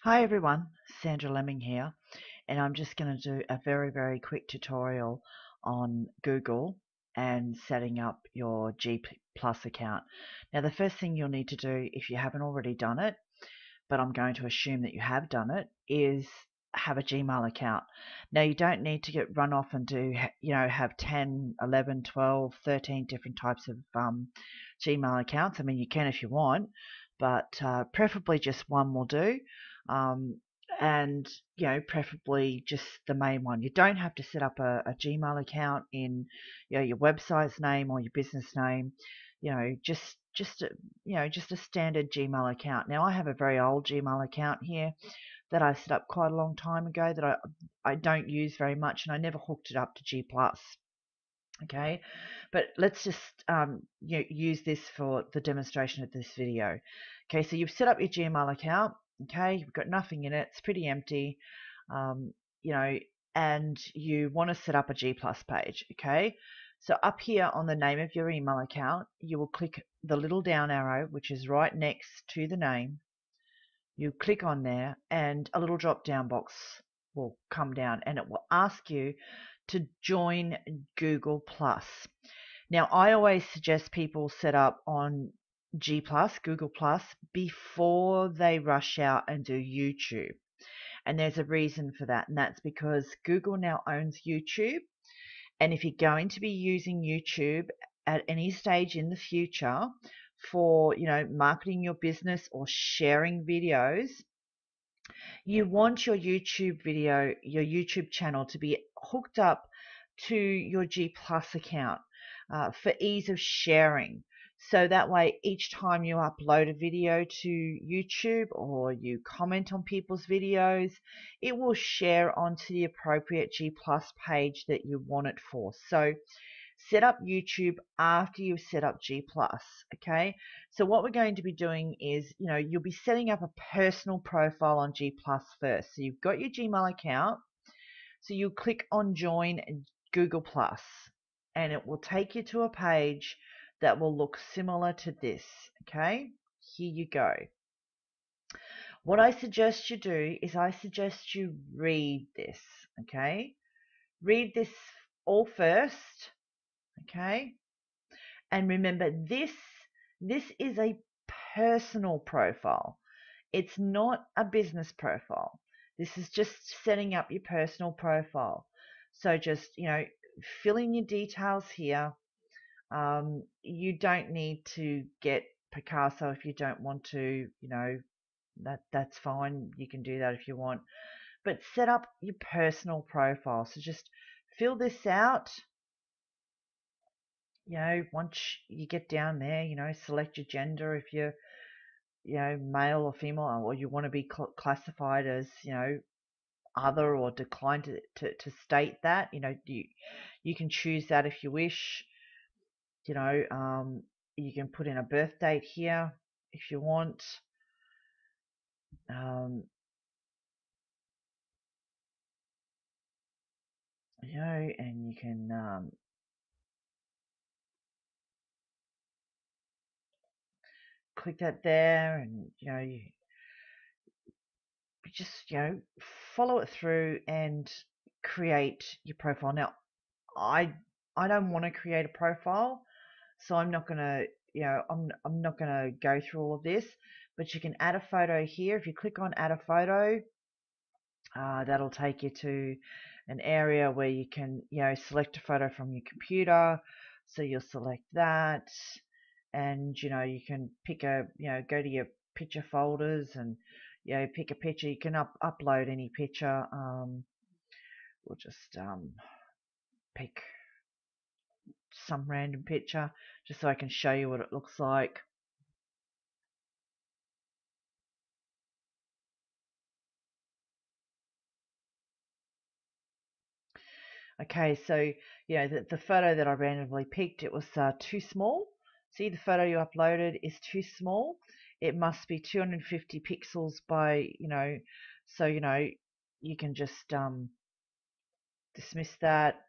Hi everyone, Sandra Lemming here, and I'm just going to do a very quick tutorial on Google and setting up your G Plus account. Now the first thing you'll need to do if you haven't already done it, but I'm going to assume that you have done it, is have a Gmail account. Now you don't need to get run off and do, have 10, 11, 12, 13 different types of Gmail accounts. I mean, you can if you want, but preferably just one will do. Um, and preferably just the main one. You don't have to set up a Gmail account in your website's name or your business name. Just a standard Gmail account. Now I have a very old Gmail account here that I set up quite a long time ago that I don't use very much, and I never hooked it up to G Plus. Okay, but let's just use this for the demonstration of this video. Okay, so you've set up your Gmail account. Okay, you've got nothing in it. It's pretty empty. Um, you know, and you want to set up a G Plus page. Okay, so up here on the name of your email account, you will click the little down arrow, which is right next to the name. You click on there, and a little drop down box will come down, and it will ask you to join Google Plus. Now, I always suggest people set up on G Plus, Google Plus, before they rush out and do YouTube. And there's a reason for that, and that's because Google now owns YouTube. And if you're going to be using YouTube at any stage in the future for, marketing your business or sharing videos, you want your YouTube channel to be hooked up to your G Plus account for ease of sharing. So that way, each time you upload a video to YouTube or you comment on people's videos, it will share onto the appropriate G Plus page that you want it for. So set up YouTube after you've set up G Plus. Okay, so what we're going to be doing is, you'll be setting up a personal profile on G Plus first. So you've got your Gmail account, so you click on Join Google Plus, and it will take you to a page that will look similar to this. Okay, here you go. What I suggest you do is I suggest you read this. Okay, read this all first. Okay, and remember, this is a personal profile. It's not a business profile. This is just setting up your personal profile. So just, fill in your details here. You don't need to get Picasso if you don't want to, that's fine. You can do that if you want. But set up your personal profile. So just fill this out. Once you get down there, select your gender if you're, male or female, or you want to be classified as, other, or decline to state that. You can choose that if you wish. You can put in a birth date here if you want. Um, and you can click that there, and you just follow it through and create your profile. Now, I don't want to create a profile, so I'm not gonna I'm not gonna go through all of this. But you can add a photo here. If you click on add a photo, that'll take you to an area where you can select a photo from your computer. So you'll select that, and you can pick go to your picture folders and pick a picture. You can upload any picture. We'll just pick some random picture just so I can show you what it looks like. Okay, so the photo that I randomly picked, it was too small. See, the photo you uploaded is too small. It must be 250 pixels by, so you can just dismiss that.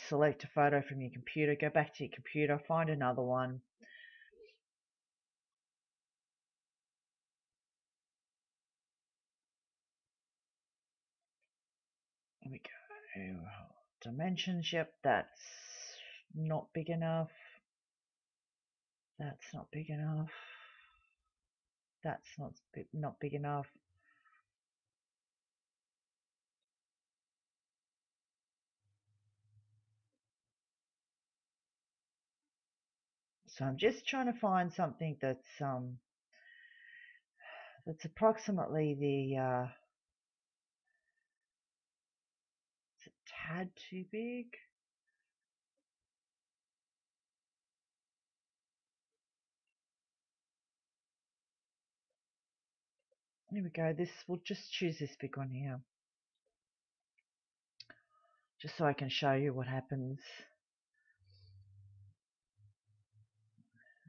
Select a photo from your computer, go back to your computer, find another one. There we go. Dimensions, yep, that's not big enough. That's not big enough. That's not big enough. So I'm just trying to find something that's approximately the it's a tad too big. There we go. We'll just choose this big one here, just so I can show you what happens.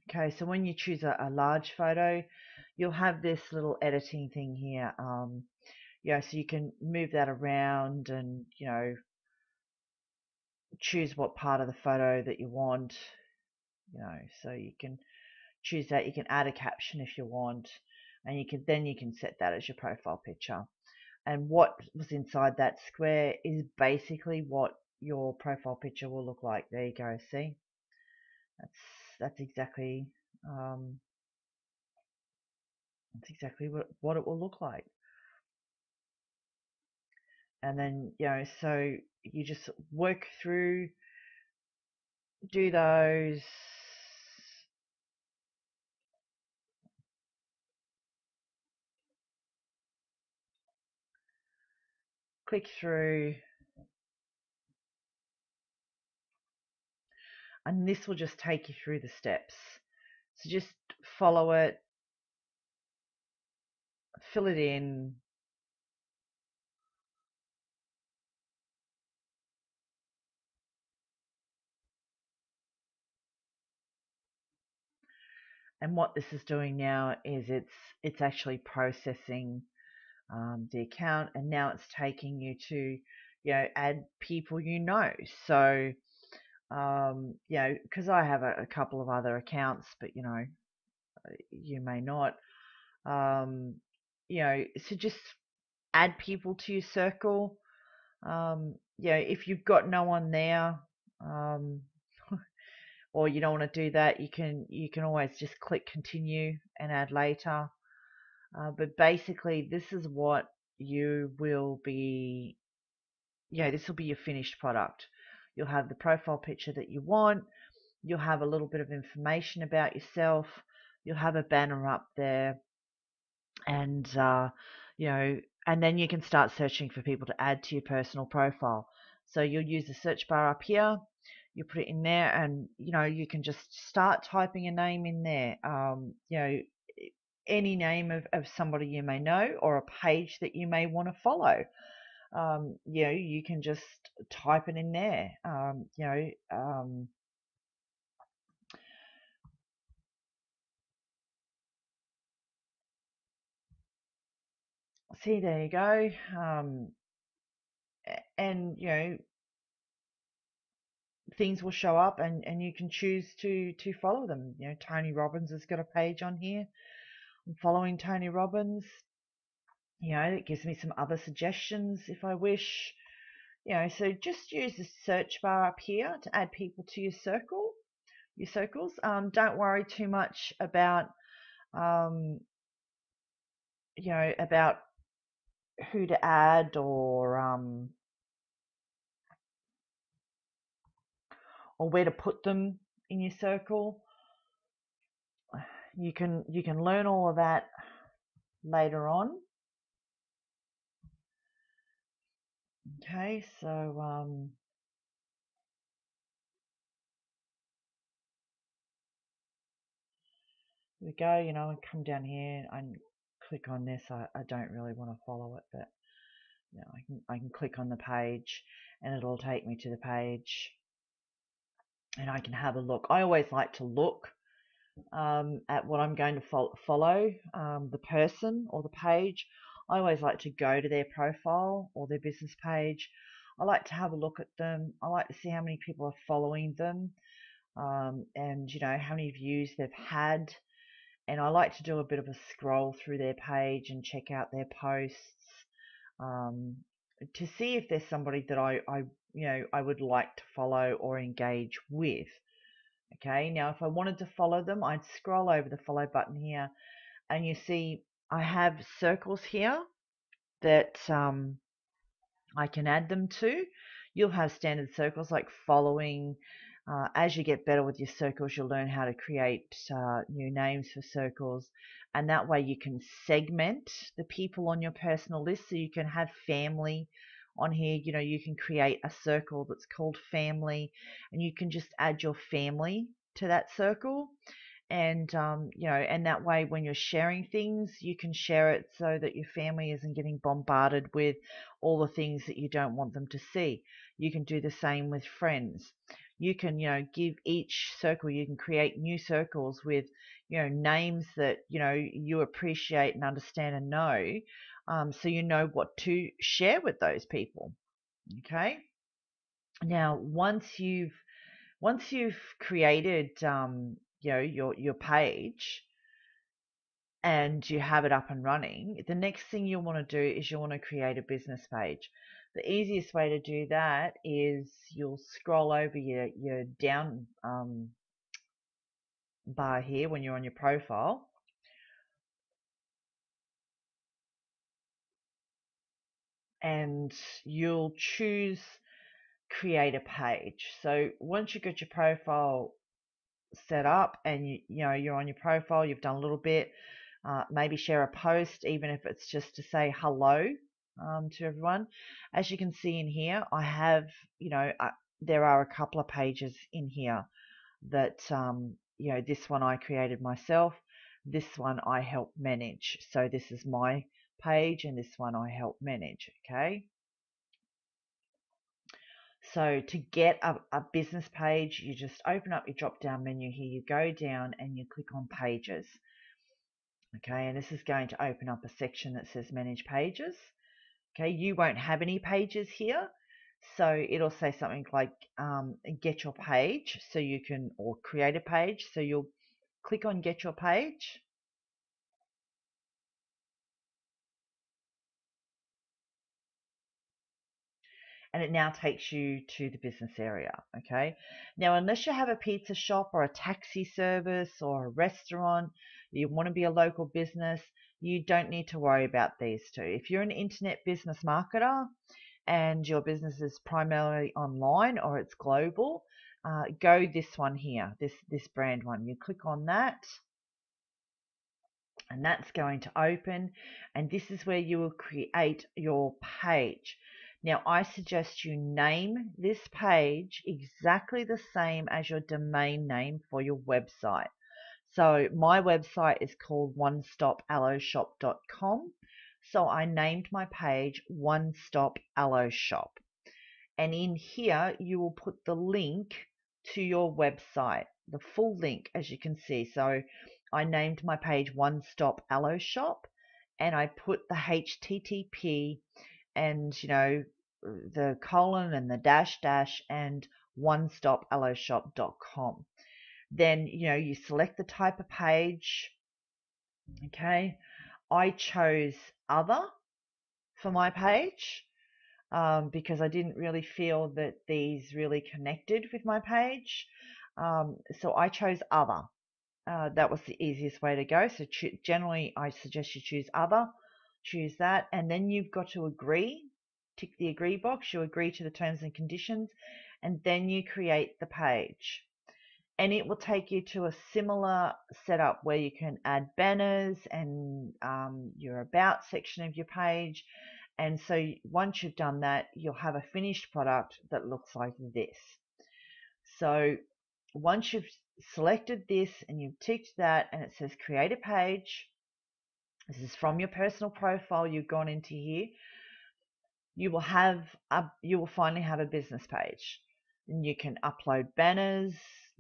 Okay, so when you choose a large photo, you'll have this little editing thing here. So you can move that around and, choose what part of the photo that you want. So you can choose that. You can add a caption if you want, and you can set that as your profile picture. And what was inside that square is basically what your profile picture will look like. There you go. See, that's exactly um, what it will look like. And then so you just work through, do those. Click through, and this will just take you through the steps. So just follow it, fill it in. And what this is doing now is it's actually processing the account, and now it's taking you to add people So because I have a couple of other accounts, but you may not. So just add people to your circle. If you've got no one there, or you don't want to do that, you can always just click continue and add later. But basically, this is what you will be. This will be your finished product. You'll have the profile picture that you want. You'll have a little bit of information about yourself. You'll have a banner up there, and and then you can start searching for people to add to your personal profile. So you'll use the search bar up here. You put it in there, and you can just start typing a name in there. Any name of somebody you may know, or a page that you may want to follow. You can just type it in there. See, there you go. And things will show up, and you can choose to follow them. Tony Robbins has got a page on here. I'm following Tony Robbins. It gives me some other suggestions if I wish. So just use the search bar up here to add people to your circles. Don't worry too much about about who to add, or where to put them in your circle. You can learn all of that later on. Okay, so here we go. I come down here and click on this. I don't really want to follow it, but I can click on the page, and it'll take me to the page, and I can have a look. I always like to look at what I'm going to follow, the person or the page. I always like to go to their profile or their business page. I like to have a look at them. I like to see how many people are following them, and how many views they've had. And I like to do a bit of a scroll through their page and check out their posts. to see if there's somebody that I would like to follow or engage with. Okay, now if I wanted to follow them, I'd scroll over the follow button here, and you see I have circles here that I can add them to. You'll have standard circles like following. As you get better with your circles, you'll learn how to create new names for circles. And that way you can segment the people on your personal list. So you can have family on here. You know, you can create a circle that's called family, and you can just add your family to that circle. And and that way when you're sharing things, you can share it so that your family isn't getting bombarded with all the things that you don't want them to see. You can do the same with friends. You can give each circle, you can create new circles with names that you appreciate and understand and know, so you know what to share with those people. Okay, now once you've created your page and you have it up and running, the next thing you'll want to do is you'll want to create a business page. The easiest way to do that is you'll scroll over your down bar here when you're on your profile, and you'll choose create a page. So once you get your profile set up and you're on your profile, you've done a little bit, maybe share a post, even if it's just to say hello to everyone. As you can see in here, I have there are a couple of pages in here that this one I created myself, this one I help manage. So this is my page and this one I help manage. Okay, so to get a business page, you just open up your drop down menu here, you go down and you click on pages. Okay, and this is going to open up a section that says manage pages. Okay, you won't have any pages here, so it'll say something like get your page, so you can, or create a page, so you'll click on get your page. And it now takes you to the business area. Okay, now unless you have a pizza shop or a taxi service or a restaurant, you want to be a local business, you don't need to worry about these two. If you're an internet business marketer and your business is primarily online or it's global, go this one here, this brand one. You click on that, and that's going to open, and this is where you will create your page. Now, I suggest you name this page exactly the same as your domain name for your website. So my website is called onestopalloshop.com. So I named my page One Stop Allo Shop. And in here, you will put the link to your website, the full link, as you can see. So I named my page One Stop Allo Shop, and I put the HTTP and the colon and the dash and onestopalloshop.com. Then you select the type of page. Okay, I chose other for my page because I didn't really feel that these really connected with my page, so I chose other. That was the easiest way to go. So generally I suggest you choose other, choose that, and then you've got to agree. Tick the agree box, you agree to the terms and conditions, and then you create the page. And it will take you to a similar setup where you can add banners and your about section of your page. And so once you've done that, you'll have a finished product that looks like this. So once you've selected this and you've ticked that and it says create a page, this is from your personal profile, you've gone into here, you will finally have a business page, and you can upload banners,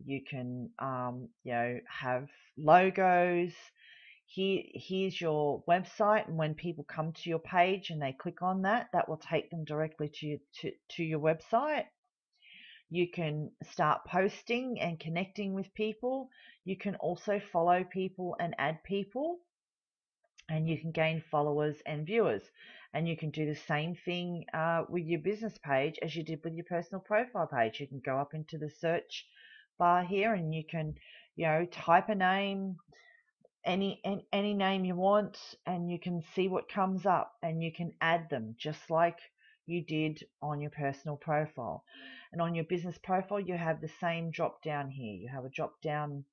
you can have logos. Here's your website, and when people come to your page and they click on that, that will take them directly to your website. You can start posting and connecting with people. You can also follow people and add people. and you can gain followers and viewers. And you can do the same thing with your business page as you did with your personal profile page. You can go up into the search bar here, and you can, type a name, any name you want, and you can see what comes up, and you can add them just like you did on your personal profile. And on your business profile, you have the same drop down here. You have a drop down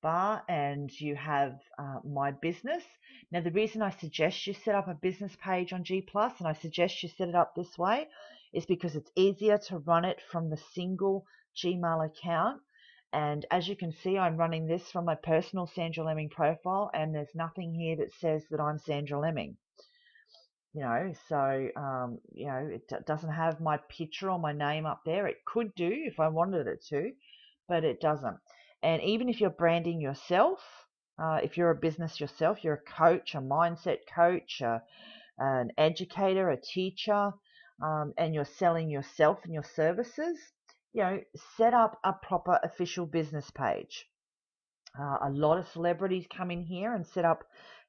bar, and you have my business. Now, the reason I suggest you set up a business page on G Plus, and I suggest you set it up this way, is because it's easier to run it from the single Gmail account. And as you can see, I'm running this from my personal Sandra Lemming profile, and there's nothing here that says that I'm Sandra Lemming. So it doesn't have my picture or my name up there. It could do if I wanted it to, but it doesn't. And even if you're branding yourself, if you're a business yourself, you're a coach, a mindset coach, an educator, a teacher, and you're selling yourself and your services, set up a proper official business page. A lot of celebrities come in here and set up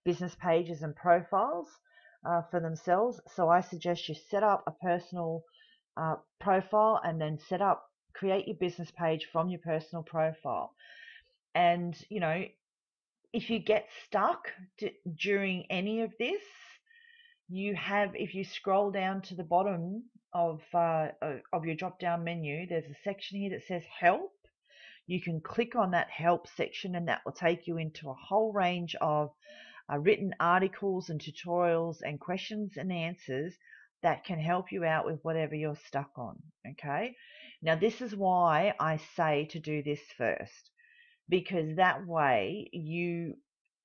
business pages and profiles for themselves. So I suggest you set up a personal profile, and then create your business page from your personal profile. And, if you get stuck during any of this, if you scroll down to the bottom of your drop down menu, there's a section here that says help. You can click on that help section, and that will take you into a whole range of written articles and tutorials and questions and answers that can help you out with whatever you're stuck on. Okay. Now, this is why I say to do this first, because that way you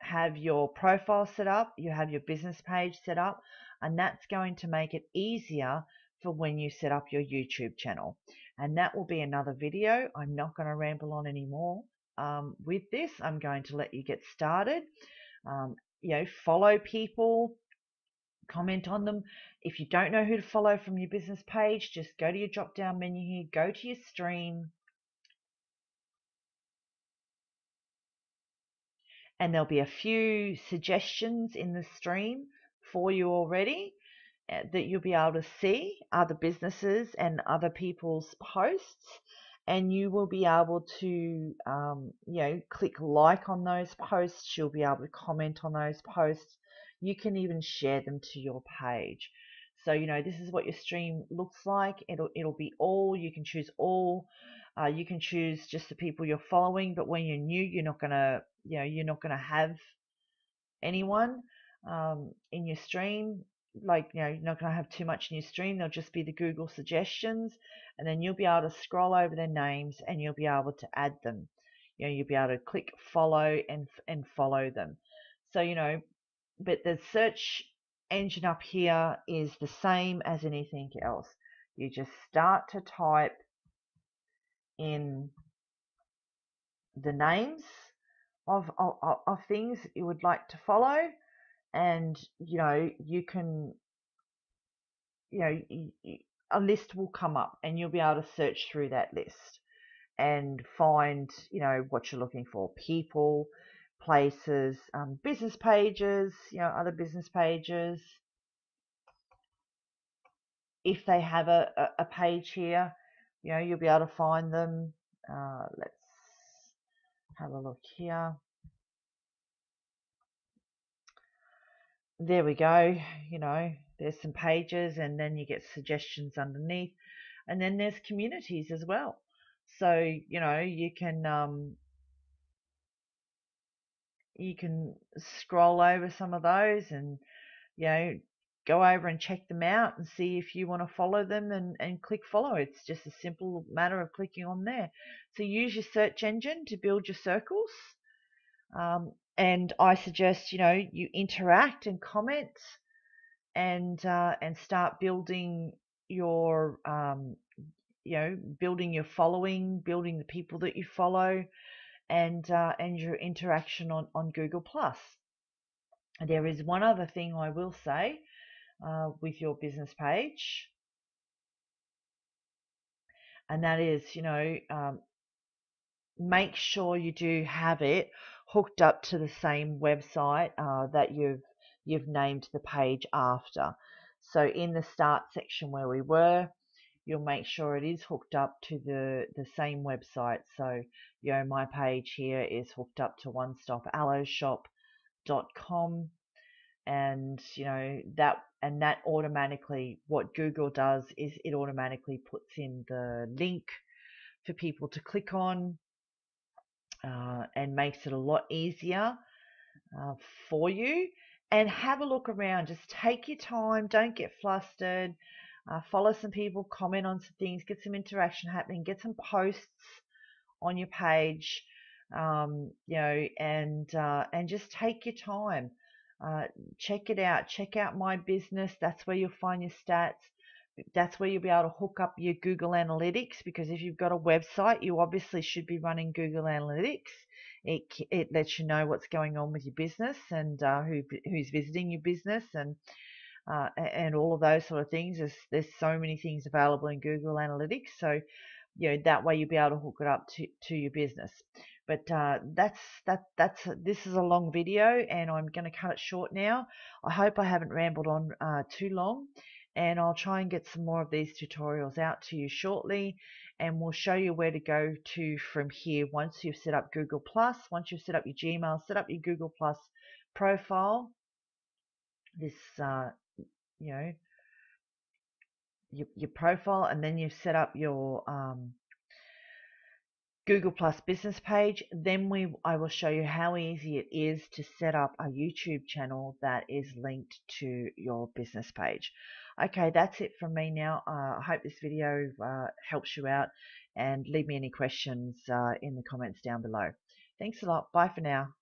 have your profile set up, you have your business page set up, and that's going to make it easier for when you set up your YouTube channel. And that will be another video. I'm not going to ramble on anymore with this. I'm going to let you get started. Follow people, comment on them. If you don't know who to follow from your business page, just go to your drop down menu here, go to your stream, and there'll be a few suggestions in the stream for you already that you'll be able to see other businesses and other people's posts, and you will be able to click like on those posts. You'll be able to comment on those posts. You can even share them to your page. So this is what your stream looks like. It'll be all. You can choose all. You can choose just the people you're following, but when you're new, you're not gonna have anyone in your stream. You're not gonna have too much in your stream. There'll just be the Google suggestions, and then you'll be able to scroll over their names, and you'll be able to add them. You'll be able to click follow and follow them. So but the search engine up here is the same as anything else. You just start to type in the names of things you would like to follow, and you can a list will come up, and you'll be able to search through that list and find what you're looking for: people, places, business pages, other business pages. If they have a page here, you'll be able to find them. Let's have a look here. There we go. There's some pages, and then you get suggestions underneath, and then there's communities as well. So you can scroll over some of those, and go over and check them out and see if you want to follow them, and click follow. It's just a simple matter of clicking on there. So use your search engine to build your circles. And I suggest you interact and comment, and start building your building your following, building the people that you follow, and your interaction on Google Plus. There is one other thing I will say with your business page, and that is make sure you do have it hooked up to the same website that you've you've named the page after. So in the start section where we were, you'll make sure it is hooked up to the same website. So, my page here is hooked up to onestopaloeshop.com, and that automatically, what Google does is it automatically puts in the link for people to click on, and makes it a lot easier for you. And have a look around. Just take your time. Don't get flustered. Follow some people, comment on some things, get some interaction happening, get some posts on your page, and just take your time. Check it out. Check out My Business. That's where you'll find your stats. That's where you'll be able to hook up your Google Analytics, because if you've got a website, you obviously should be running Google Analytics. It lets you know what's going on with your business, and who's visiting your business, and all of those sort of things. There's so many things available in Google Analytics, so that way you'll be able to hook it up to your business. But this is a long video, and I'm going to cut it short now. I hope I haven't rambled on too long, and I'll try and get some more of these tutorials out to you shortly, and we'll show you where to go to from here once you've set up Google+, once you've set up your Gmail, set up your Google+ profile. This your profile, and then you've set up your Google Plus business page. Then I will show you how easy it is to set up a YouTube channel that is linked to your business page. Okay, that's it from me now. I hope this video helps you out, and leave me any questions in the comments down below. Thanks a lot. Bye for now.